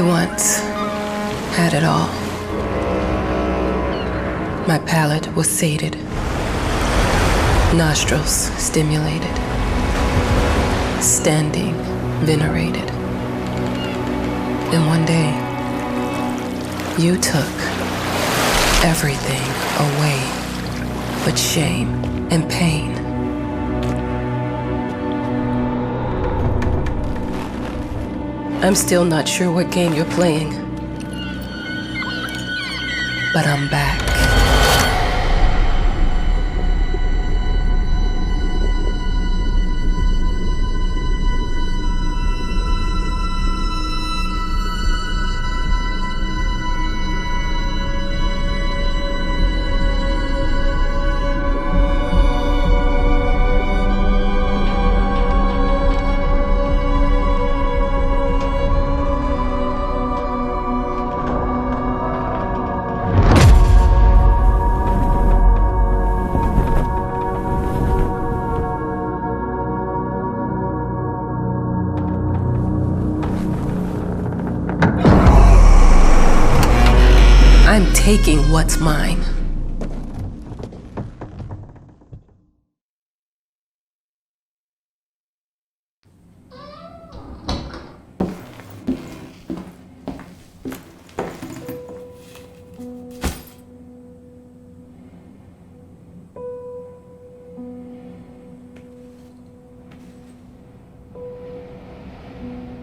I once had it all. My palate was sated, nostrils stimulated, standing venerated. And one day, you took everything away but shame and pain. I'm still not sure what game you're playing, but I'm back. I'm taking what's mine.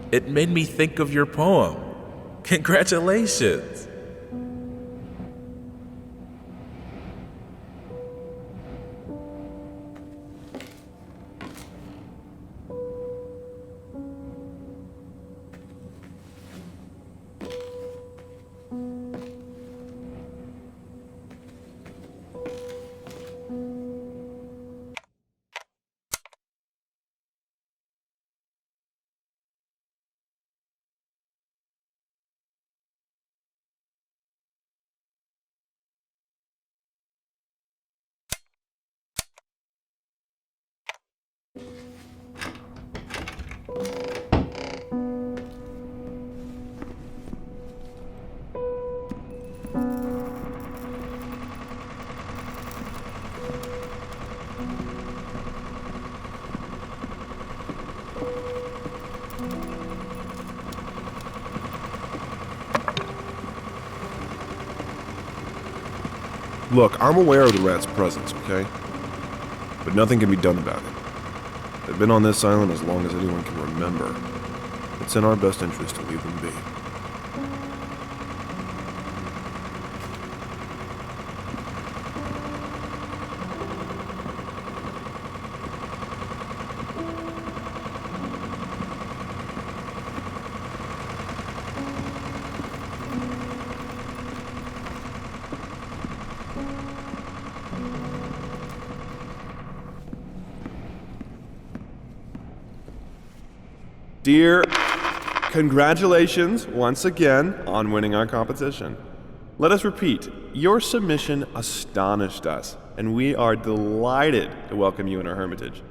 It made me think of your poem. Congratulations. Look, I'm aware of the rat's presence, okay? But nothing can be done about it. They've been on this island as long as anyone can remember. It's in our best interest to leave them be. Dear, congratulations once again on winning our competition. Let us repeat, your submission astonished us, and we are delighted to welcome you in our hermitage.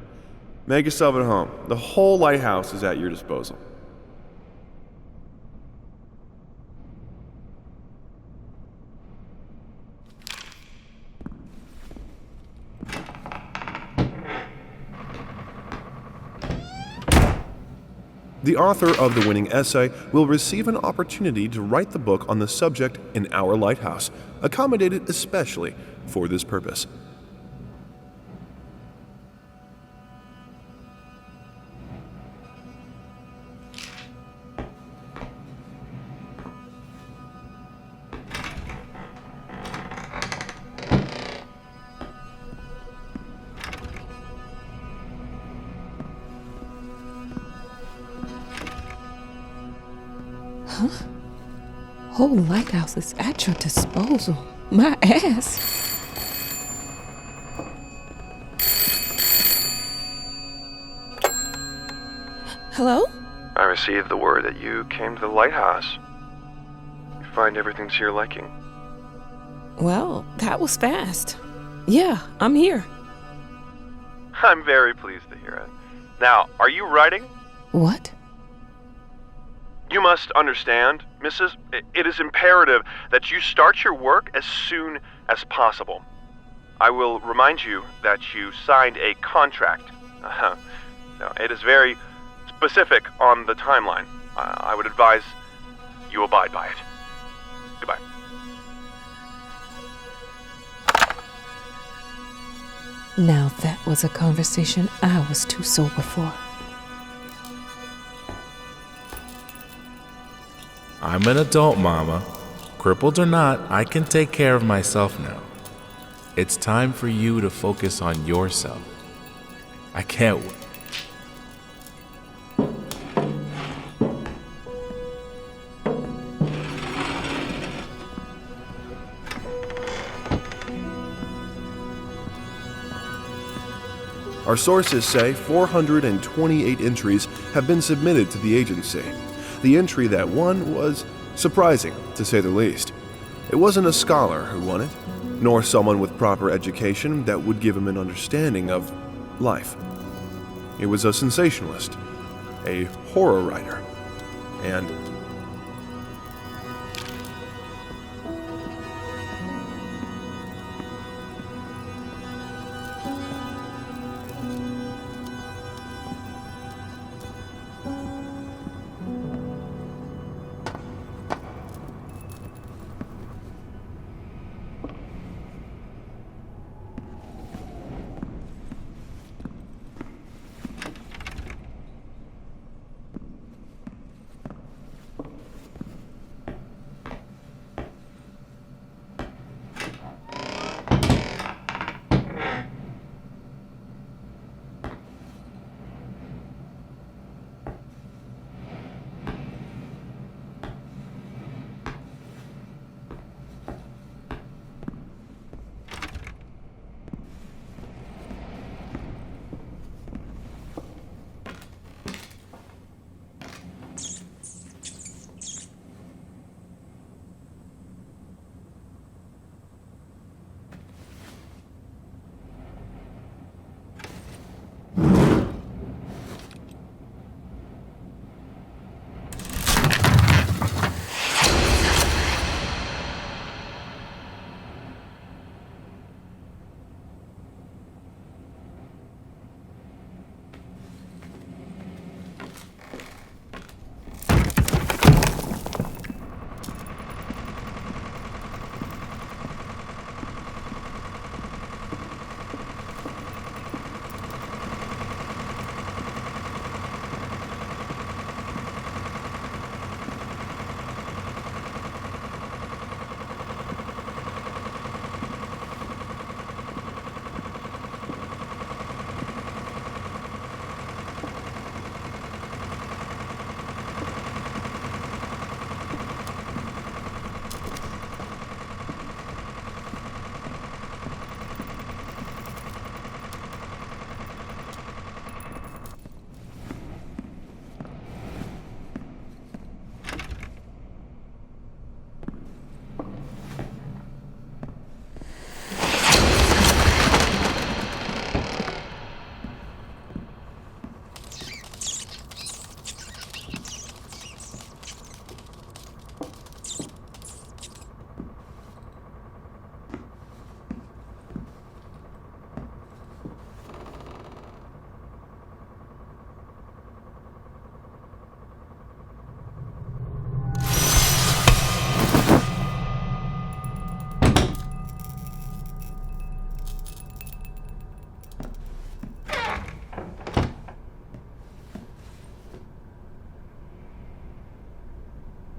Make yourself at home. The whole lighthouse is at your disposal. The author of the winning essay will receive an opportunity to write the book on the subject in our lighthouse, accommodated especially for this purpose. Huh? Whole lighthouse is at your disposal. My ass. Hello? I received the word that you came to the lighthouse. You find everything to your liking. Well, that was fast. Yeah, I'm here. I'm very pleased to hear it. Now, are you writing? What? You must understand, Mrs., it is imperative that you start your work as soon as possible. I will remind you that you signed a contract. Now, it is very specific on the timeline. I would advise you abide by it. Goodbye. Now that was a conversation I was too sober for. I'm an adult, Mama. Crippled or not, I can take care of myself now. It's time for you to focus on yourself. I can't wait. Our sources say 428 entries have been submitted to the agency. The entry that won was surprising, to say the least. It wasn't a scholar who won it, nor someone with proper education that would give him an understanding of life. It was a sensationalist, a horror writer, and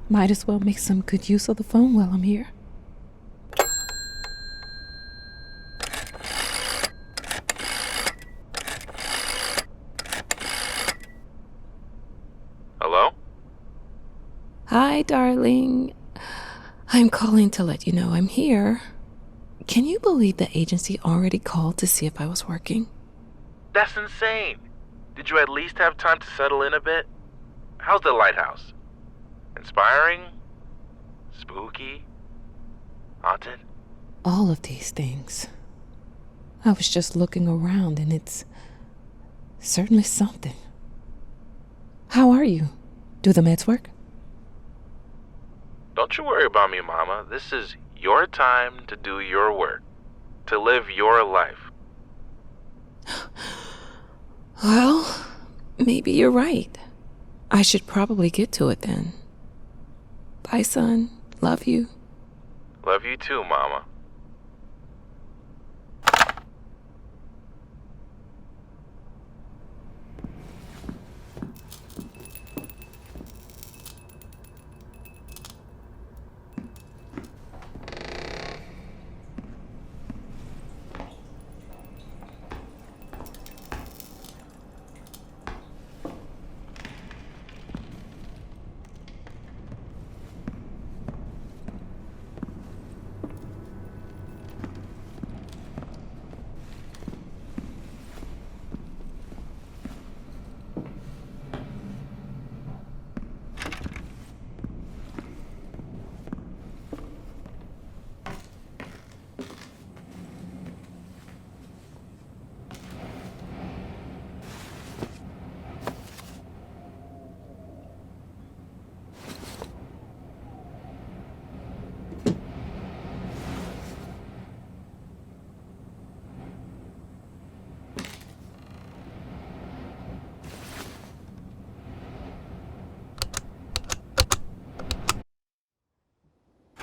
Might as well make some good use of the phone while I'm here. Hello? Hi, darling. I'm calling to let you know I'm here. Can you believe the agency already called to see if I was working? That's insane. Did you at least have time to settle in a bit? How's the lighthouse? Inspiring? Spooky? Haunted? All of these things. I was just looking around and it's certainly something. How are you? Do the meds work? Don't you worry about me, Mama. This is your time to do your work, to live your life. Well, maybe you're right. I should probably get to it then. Bye, son. Love you. Love you too, Mama.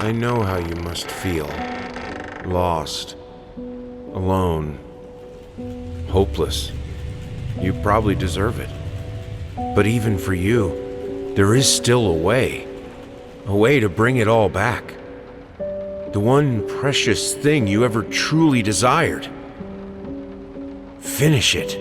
I know how you must feel. Lost. Alone. Hopeless. You probably deserve it. But even for you, there is still a way. A way to bring it all back. The one precious thing you ever truly desired. Finish it.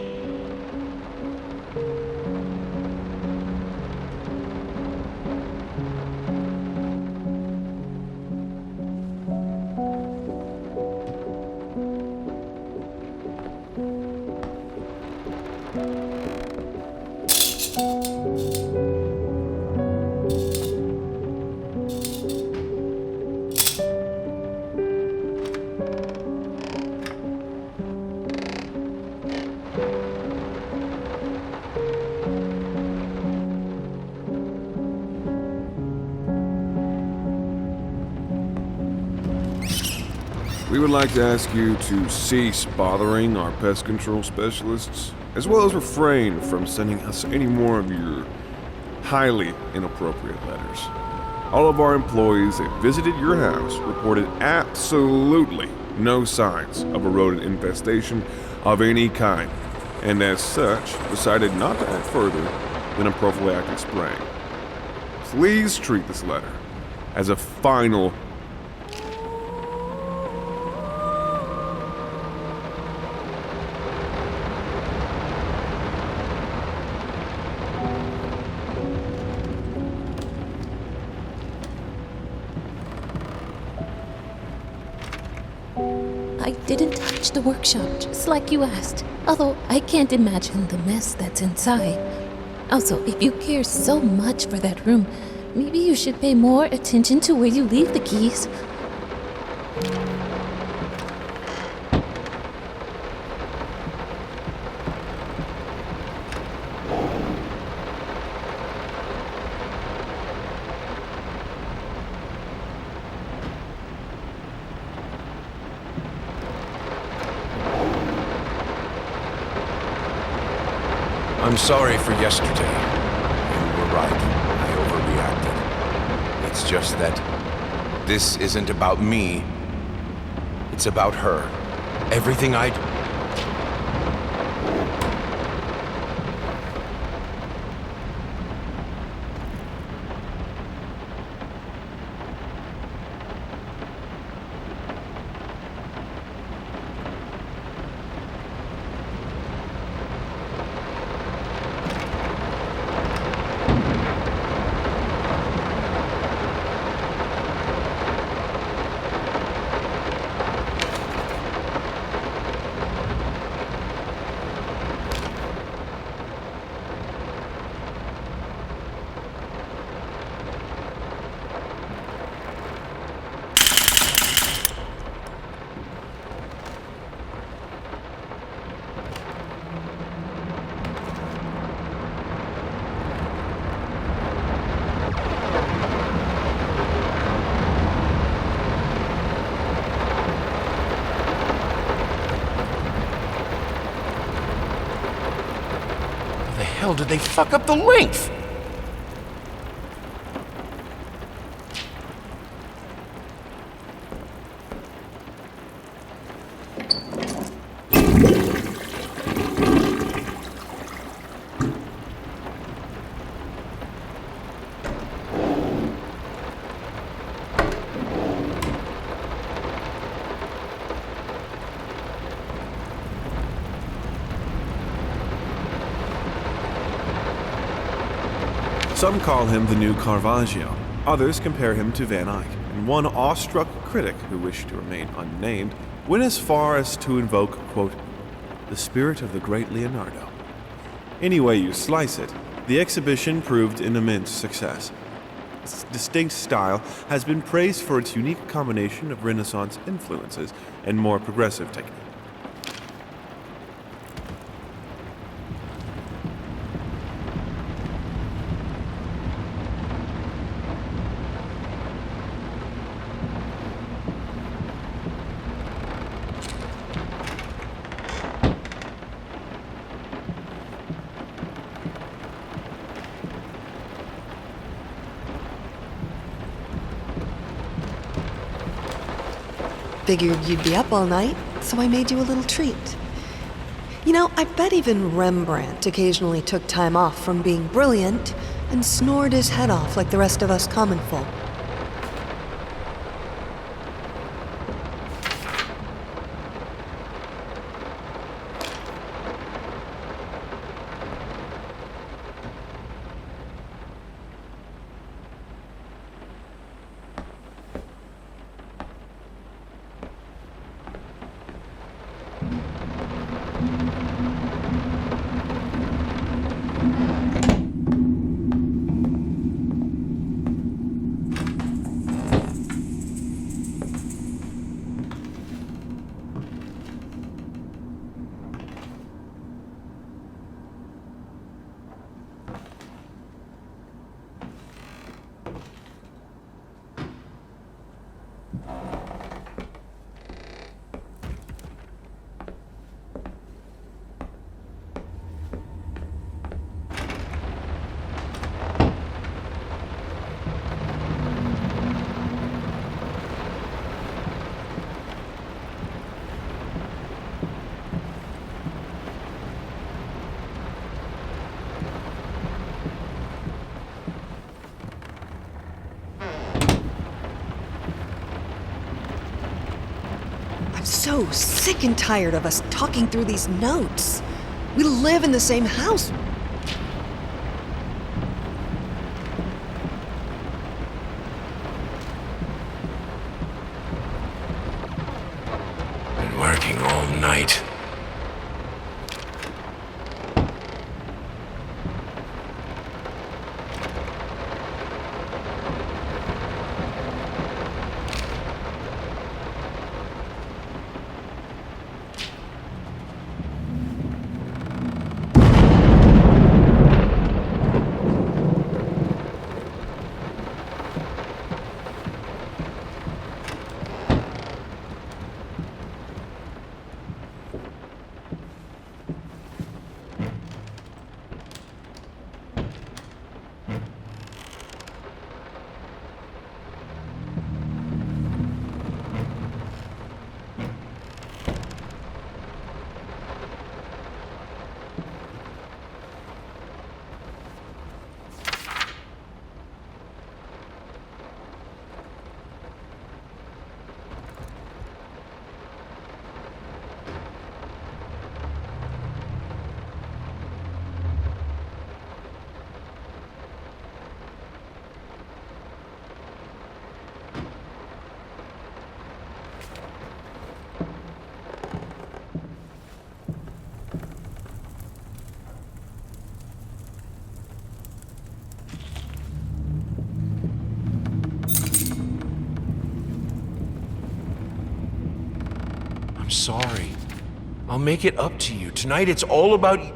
We would like to ask you to cease bothering our pest control specialists, as well as refrain from sending us any more of your highly inappropriate letters. All of our employees that visited your house reported absolutely no signs of a rodent infestation of any kind, and as such, decided not to act further than a prophylactic spraying. Please treat this letter as a final I didn't touch the workshop, just like you asked. Although I can't imagine the mess that's inside. Also, if you care so much for that room, maybe you should pay more attention to where you leave the keys. I'm sorry for yesterday. You were right. I overreacted. It's just that this isn't about me. It's about her. Everything I do. hell did they fuck up the length? Some call him the new Caravaggio. Others compare him to Van Eyck. And one awestruck critic, who wished to remain unnamed, went as far as to invoke, quote, the spirit of the great Leonardo. Any way you slice it, the exhibition proved an immense success. Its distinct style has been praised for its unique combination of Renaissance influences and more progressive technique. Figured you'd be up all night, so I made you a little treat. You know, I bet even Rembrandt occasionally took time off from being brilliant and snored his head off like the rest of us common folk. I'm so sick and tired of us talking through these notes. We live in the same house. Been working all night. I'm sorry. I'll make it up to you. Tonight it's all about you.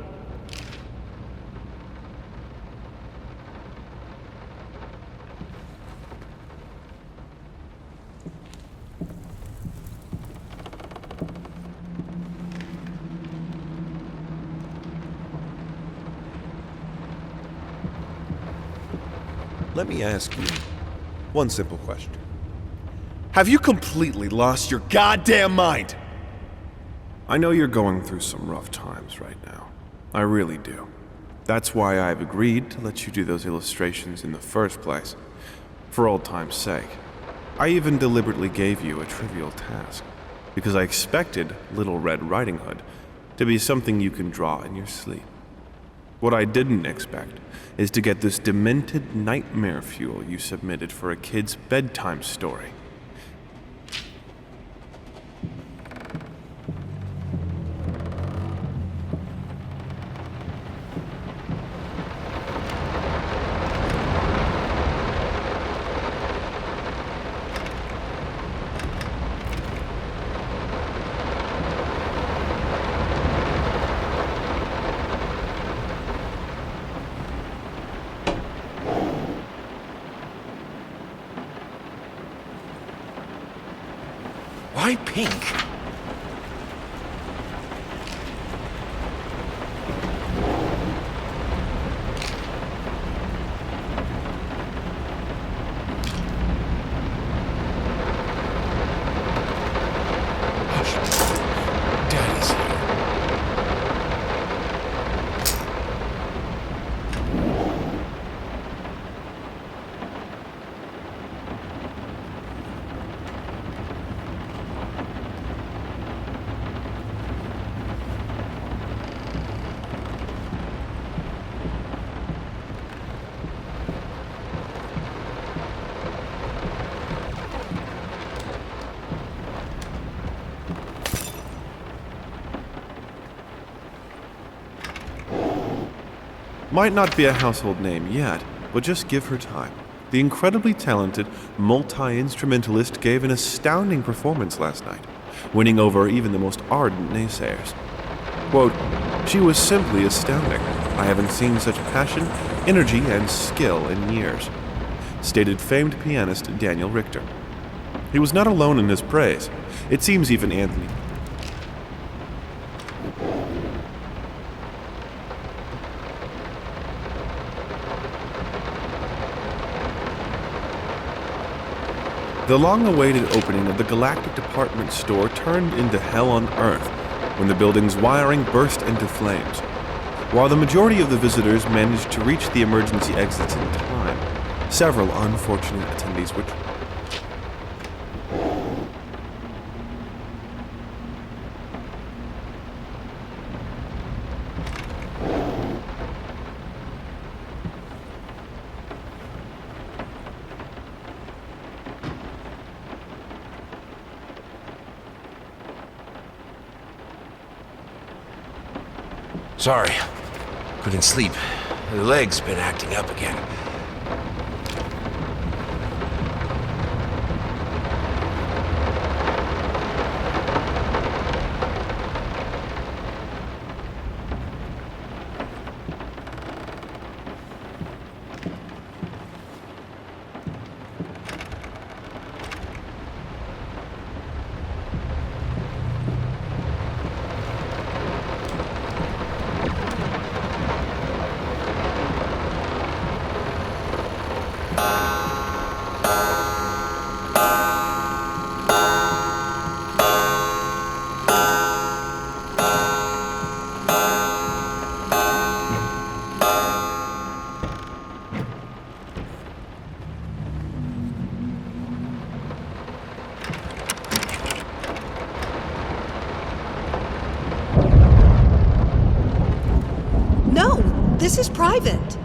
let me ask you one simple question. Have you completely lost your goddamn mind? I know you're going through some rough times right now. I really do. That's why I've agreed to let you do those illustrations in the first place. For old time's sake. I even deliberately gave you a trivial task, because I expected Little Red Riding Hood to be something you can draw in your sleep. What I didn't expect is to get this demented nightmare fuel you submitted for a kid's bedtime story. Why pink? Hush. Daddy's here. Might not be a household name yet, but just give her time. The incredibly talented multi-instrumentalist gave an astounding performance last night, winning over even the most ardent naysayers. Quote, "She was simply astounding. I haven't seen such passion, energy, and skill in years," stated famed pianist Daniel Richter. He was not alone in his praise. It seems even Anthony The long-awaited opening of the Galactic Department store turned into hell on Earth when the building's wiring burst into flames. While the majority of the visitors managed to reach the emergency exits in time, several unfortunate attendees were Sorry. Couldn't sleep. The leg's been acting up again. No, this is private.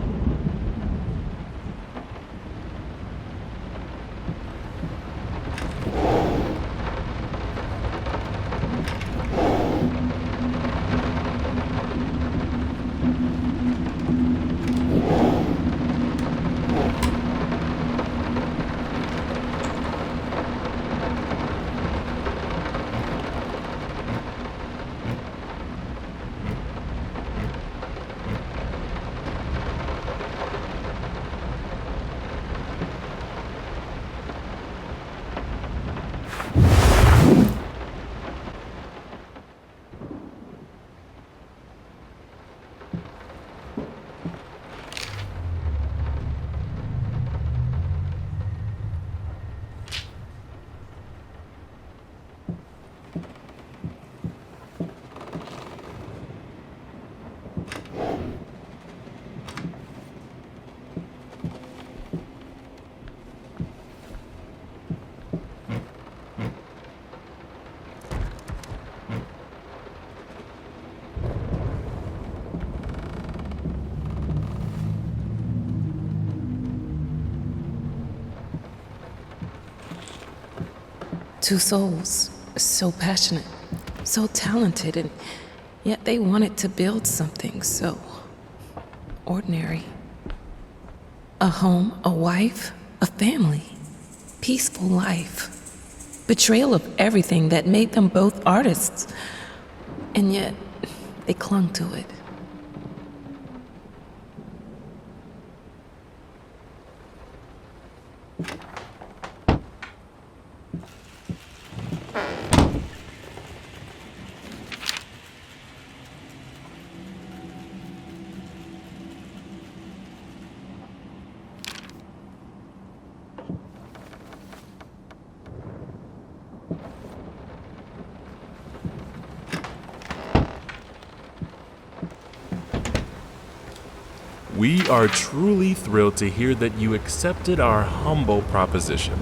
Two souls, so passionate, so talented, and yet they wanted to build something so ordinary. A home, a wife, a family, peaceful life. Betrayal of everything that made them both artists, and yet they clung to it. We are truly thrilled to hear that you accepted our humble proposition.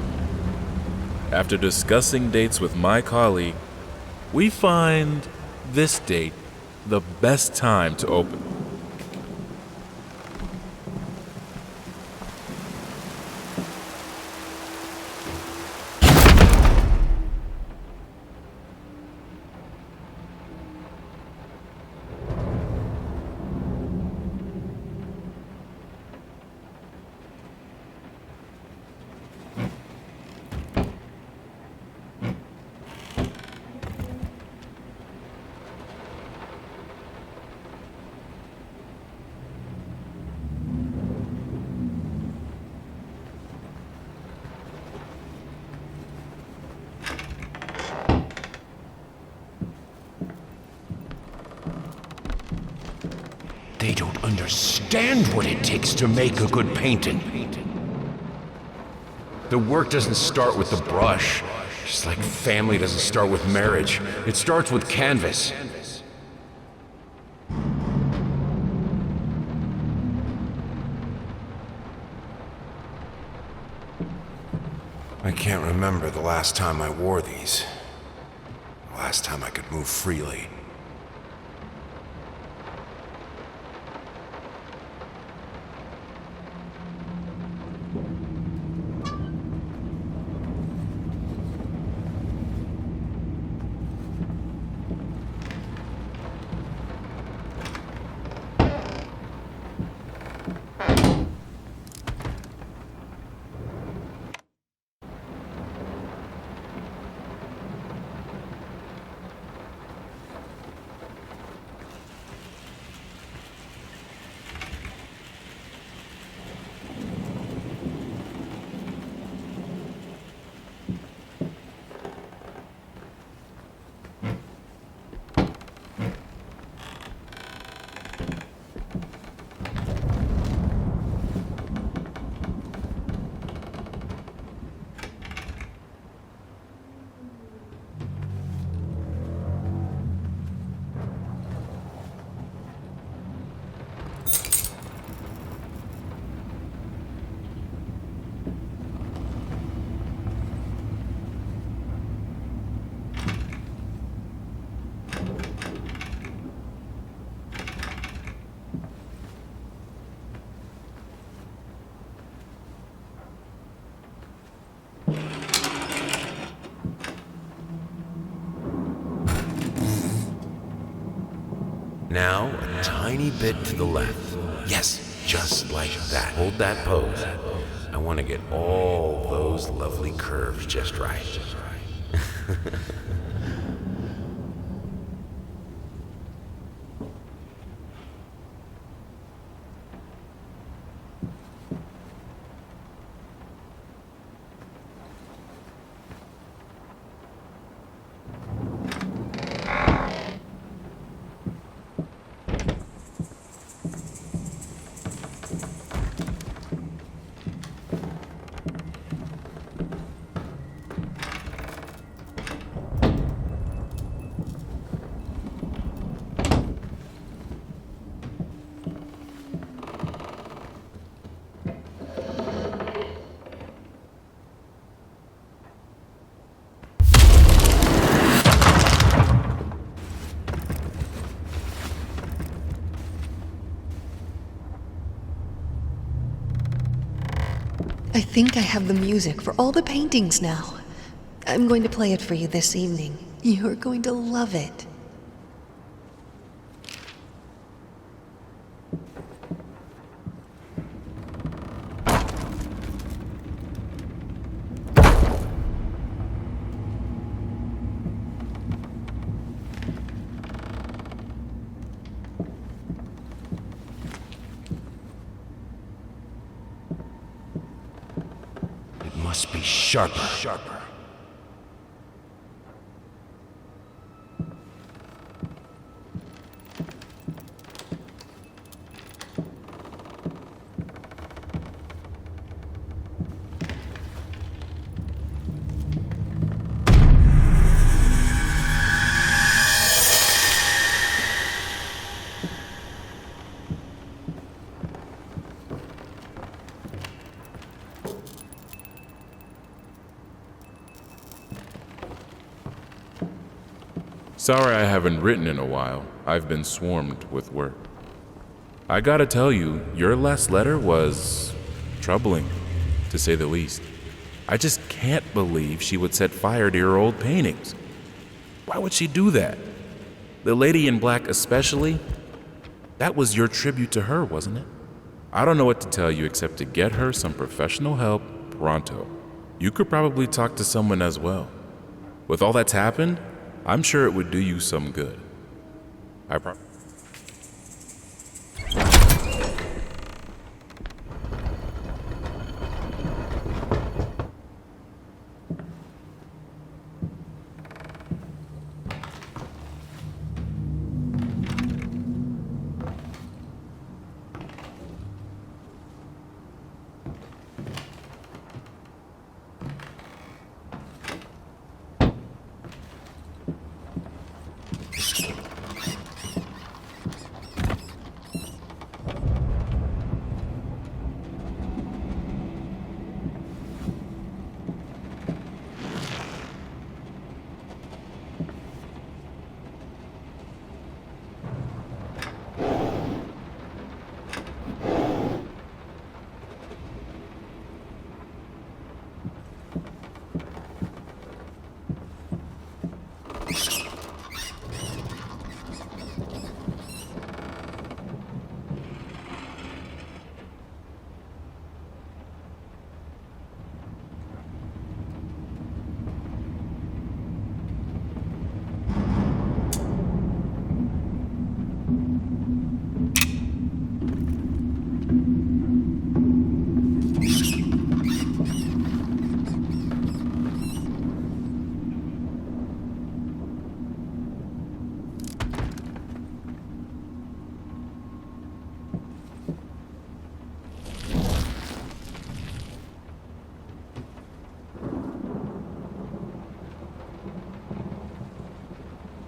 After discussing dates with my colleague, we find this date the best time to open. They don't understand what it takes to make a good painting. The work doesn't start with the brush, just like family doesn't start with marriage. It starts with canvas. I can't remember the last time I wore these. The last time I could move freely. Now, a tiny bit to the left. Yes, just like that. Hold that pose. I want to get all those lovely curves just right. I think I have the music for all the paintings now. I'm going to play it for you this evening. You're going to love it. It must be sharper. Sorry I haven't written in a while. I've been swarmed with work. I gotta tell you, your last letter was troubling, to say the least. I just can't believe she would set fire to your old paintings. Why would she do that? The lady in black especially? That was your tribute to her, wasn't it? I don't know what to tell you except to get her some professional help pronto. You could probably talk to someone as well. With all that's happened, I'm sure it would do you some good. I promise.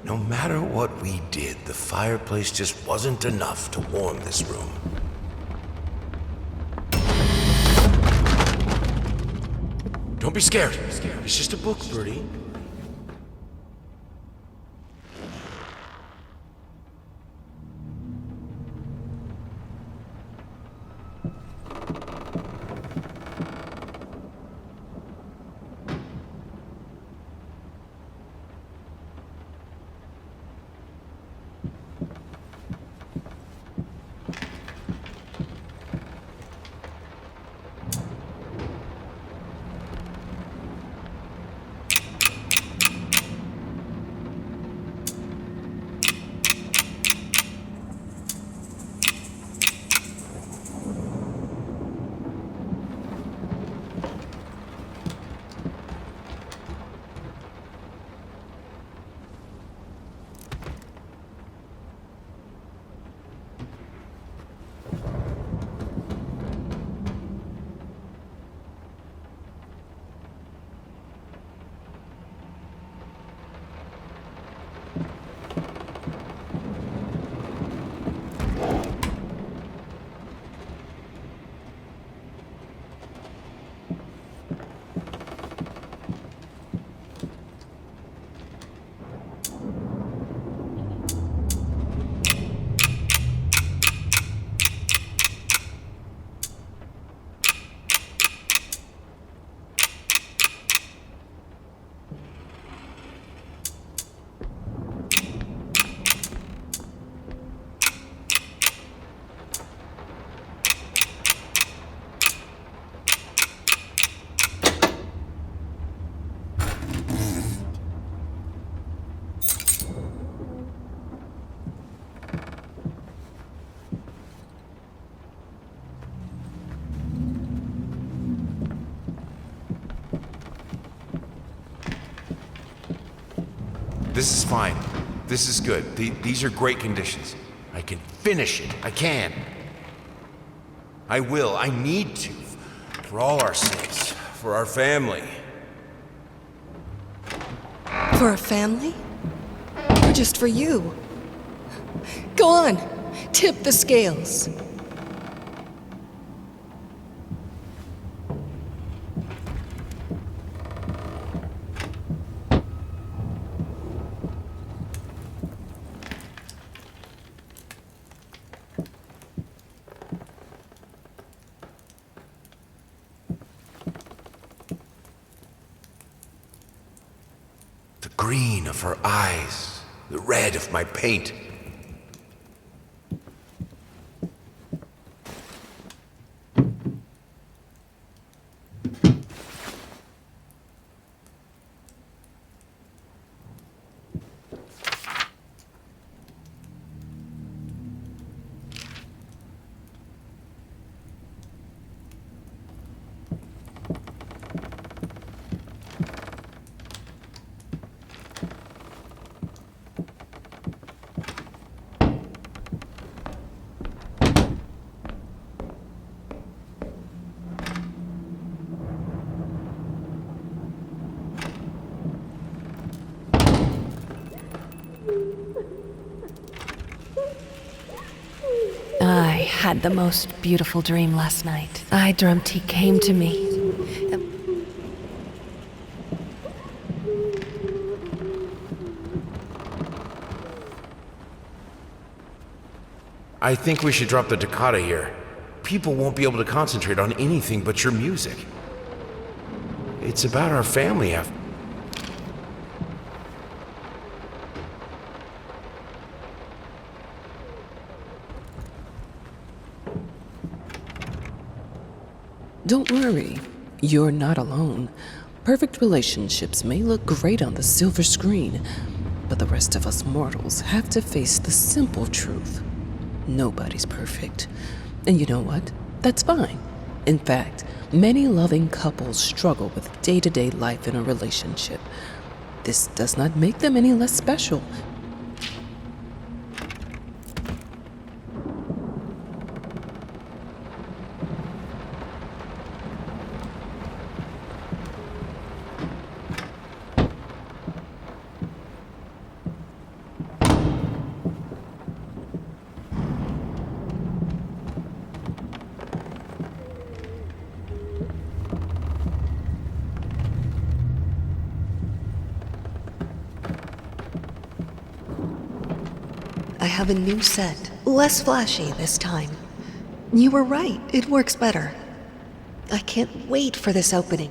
No matter what we did, the fireplace just wasn't enough to warm this room. Don't be scared. It's just a book, Birdie. This is fine. This is good. These are great conditions. I can finish it. I can. I will. I need to. For all our sakes. For our family. For a family? Or just for you? Go on, tip the scales. The green of her eyes, the red of my paint. I had the most beautiful dream last night. I dreamt he came to me. I think we should drop the toccata here. People won't be able to concentrate on anything but your music. It's about our family after. Don't worry, you're not alone. Perfect relationships may look great on the silver screen, but the rest of us mortals have to face the simple truth. Nobody's perfect. And you know what? That's fine. In fact, many loving couples struggle with day-to-day life in a relationship. This does not make them any less special. I have a new set. Less flashy this time. You were right, it works better. I can't wait for this opening.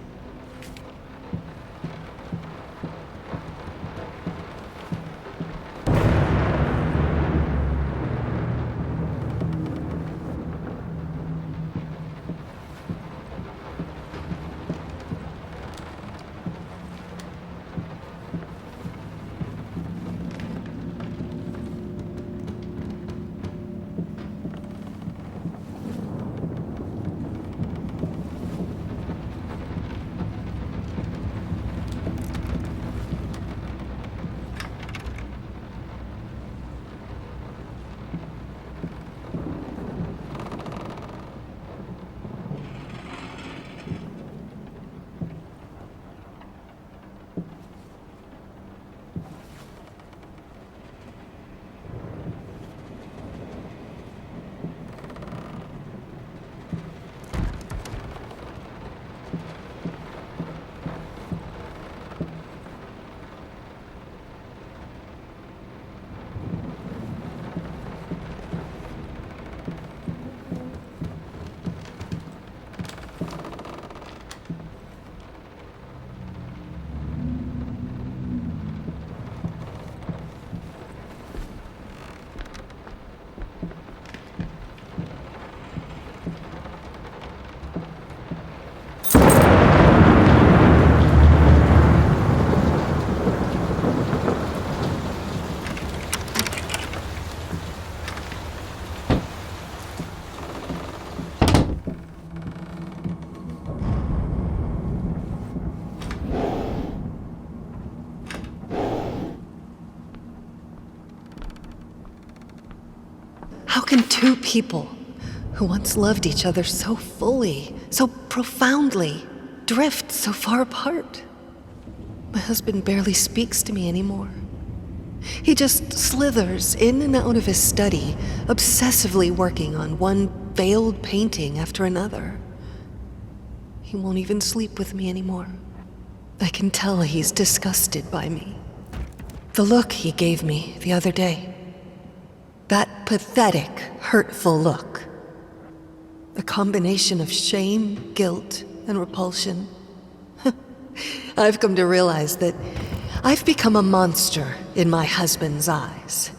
when two people who once loved each other so fully, so profoundly, drift so far apart? My husband barely speaks to me anymore. He just slithers in and out of his study, obsessively working on one veiled painting after another. He won't even sleep with me anymore. I can tell he's disgusted by me. The look he gave me the other day. That pathetic, hurtful look. A combination of shame, guilt, and repulsion. I've come to realize that I've become a monster in my husband's eyes.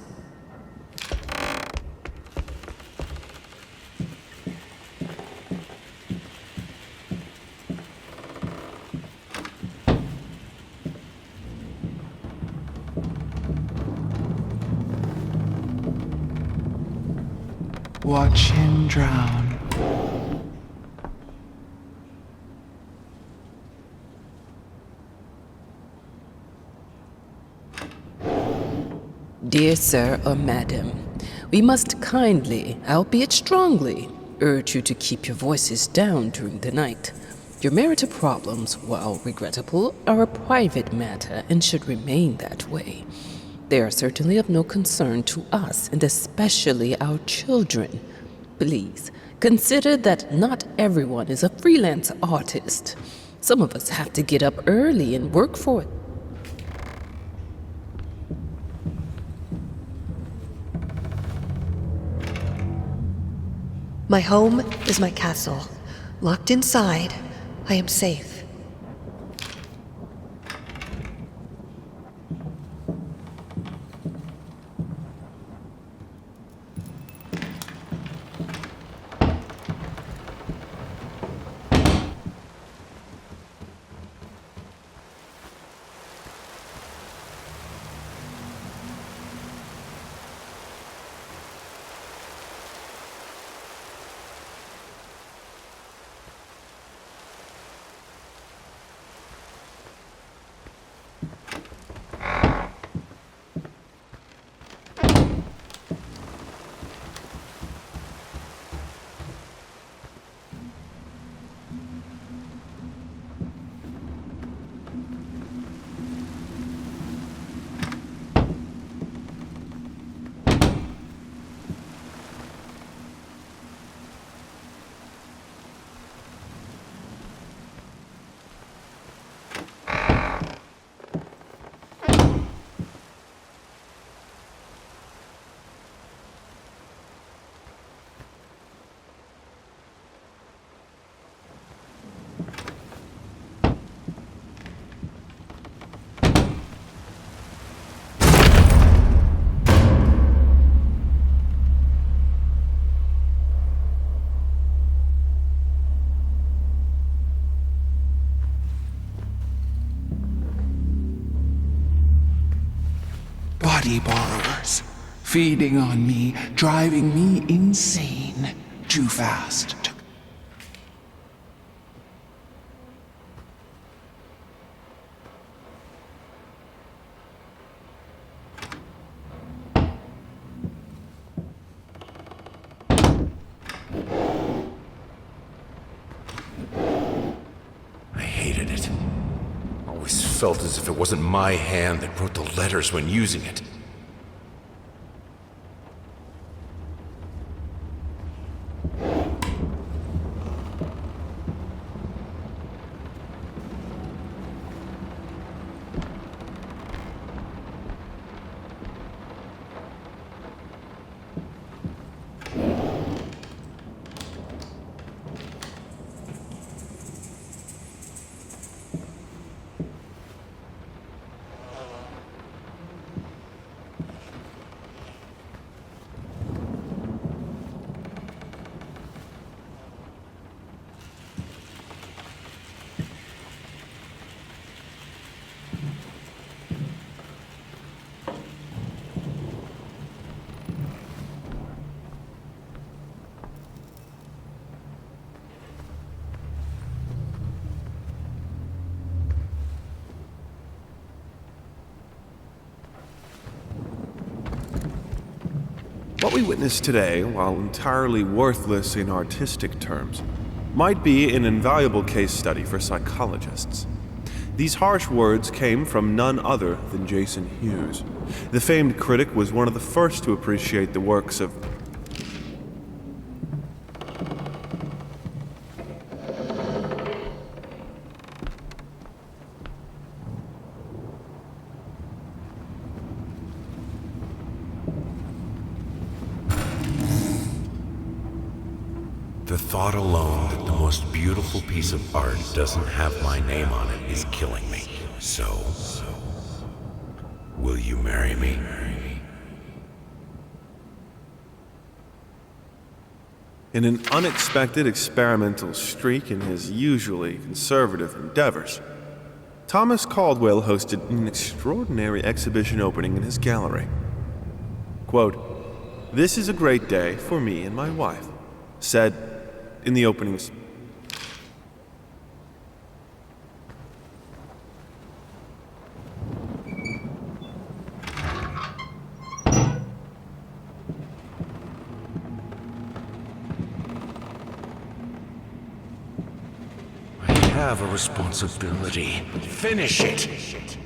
Watch him drown. Dear sir or madam, we must kindly, albeit strongly, urge you to keep your voices down during the night. Your marital problems, while regrettable, are a private matter and should remain that way. They are certainly of no concern to us, and especially our children. Please, consider that not everyone is a freelance artist. Some of us have to get up early and work for it. My home is my castle. Locked inside, I am safe. Body borrowers, feeding on me, driving me insane. Too fast. I hated it. Always felt as if it wasn't my hand that wrote the letters when using it. What we witness today, while entirely worthless in artistic terms, might be an invaluable case study for psychologists. These harsh words came from none other than Jason Hughes. The famed critic was one of the first to appreciate the works of The thought alone that the most beautiful piece of art doesn't have my name on it is killing me. So, will you marry me? in an unexpected experimental streak in his usually conservative endeavors, Thomas Caldwell hosted an extraordinary exhibition opening in his gallery. Quote, "This is a great day for me and my wife," said in the openings. I have a responsibility. Finish it!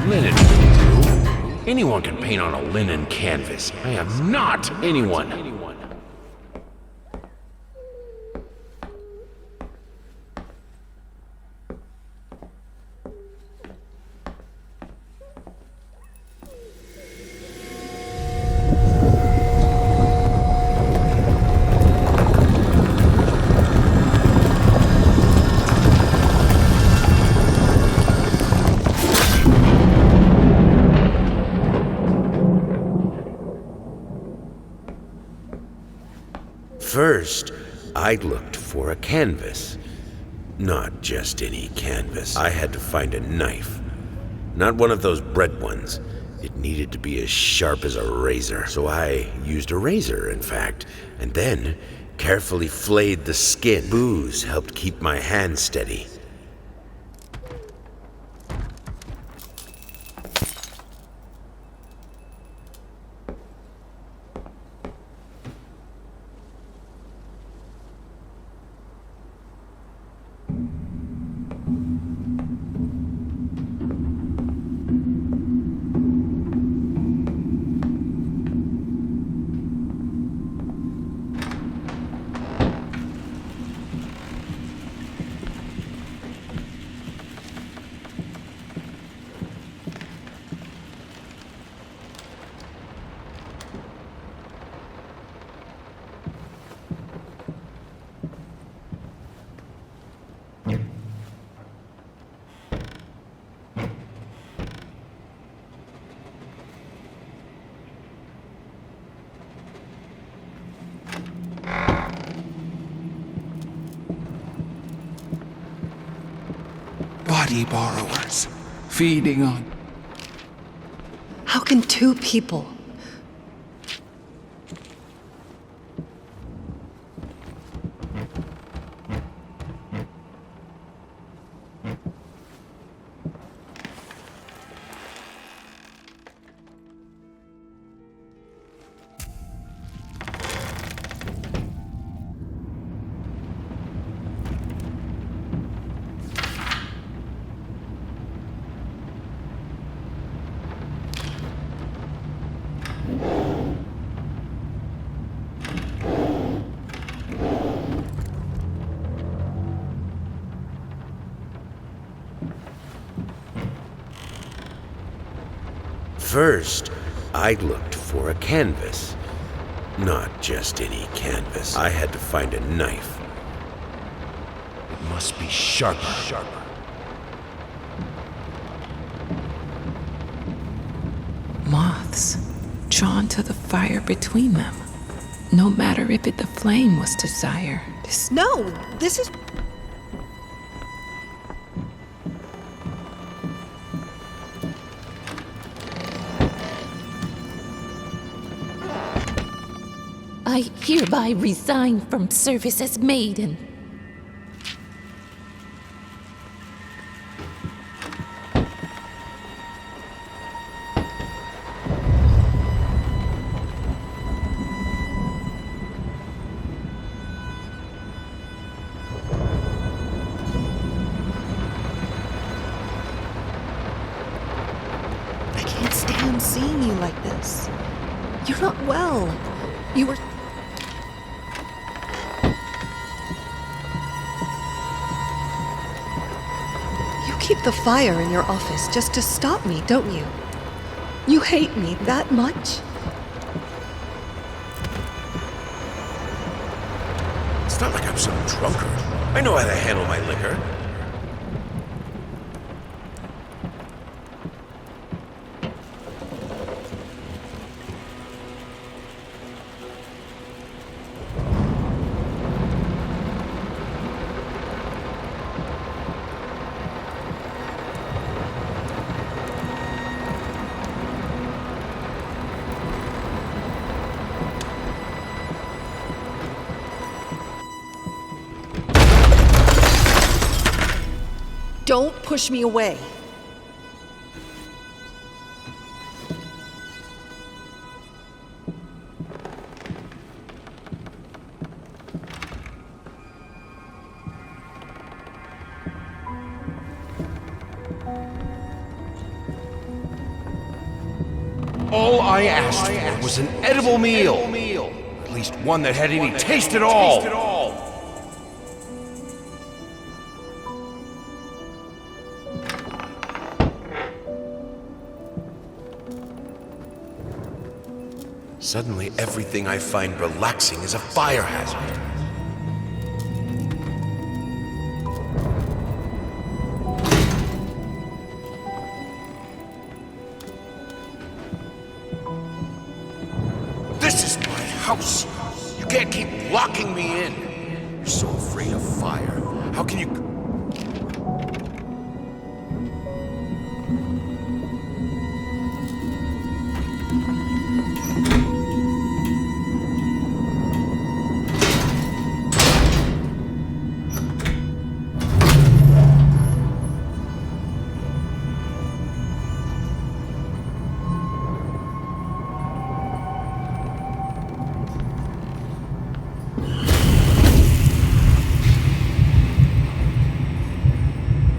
Linen will do. Anyone can paint on a linen canvas. I am not anyone. First, I looked for a canvas. Not just any canvas. I had to find a knife. Not one of those bread ones. It needed to be as sharp as a razor. So I used a razor, in fact, and then carefully flayed the skin. Booze helped keep my hand steady. Body borrowers, feeding on... How can two people? First, I looked for a canvas. Not just any canvas. I had to find a knife. It must be sharper. Moths, drawn to the fire between them. No matter if the flame was desire. No, this is. I hereby resign from service as maiden. I can't stand seeing you like this. You're not well. You were. You keep the fire in your office just to stop me, don't you? You hate me that much? It's not like I'm some drunkard. I know how to handle my liquor. Don't push me away. All I asked for was an edible meal. At least one that had any taste at all. Suddenly, everything I find relaxing is a fire hazard. This is my house. You can't keep locking me in. You're so afraid of fire. How can you...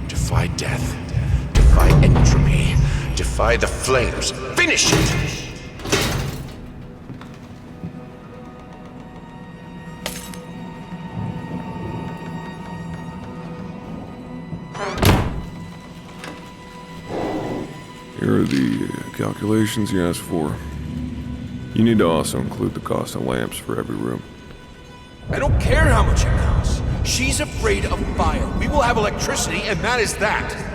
Defy death. Defy entropy. Defy the flames. Finish it! Here are the calculations you asked for. You need to also include the cost of lamps for every room. I don't care how much it costs. She's afraid of fire. We will have electricity, and that is that.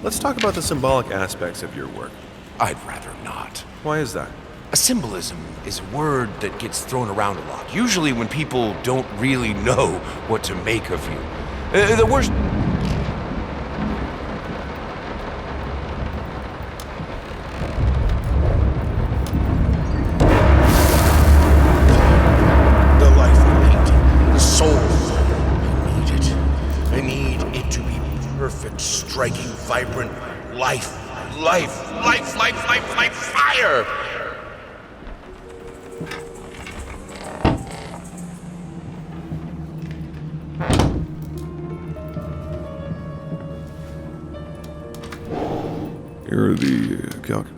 Let's talk about the symbolic aspects of your work. I'd rather not. Why is that? A symbolism is a word that gets thrown around a lot, usually when people don't really know what to make of you. The worst... vibrant life, fire! Here are the